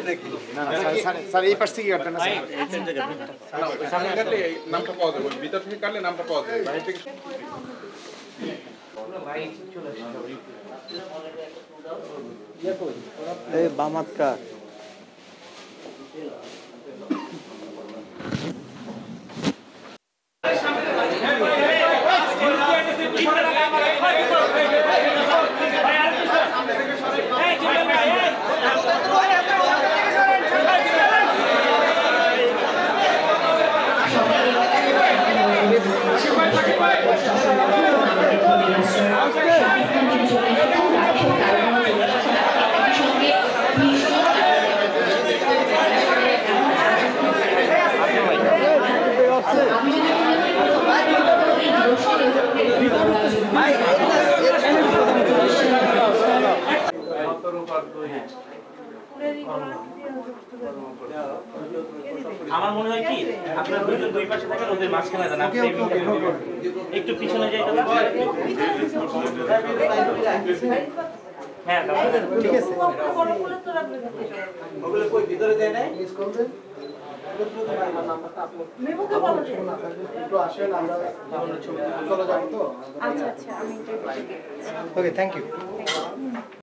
নাকি না না স্যার স্যার এই পাশ থেকে কাটবেন না স্যার সামনে কাটলে নামটা পাওয়া যাবে ভিতর থেকে কাটলে নামটা পাওয়া যাবে বাইরে থেকে এই বামাত কার আমার মনে হয় কি আপনারা দুইজন দুই পাশে থাকেন ওদের মাঝখানে দাঁড়ান একটু পিছনে যাই দাদা হ্যাঁ ঠিক আছে ওগুলো কই ভিতরে যায় না মিস করবেন মেমোকে বলো একটু আসেন আমরা চলে যাব তো আচ্ছা আচ্ছা আমি ওকে থ্যাংক ইউ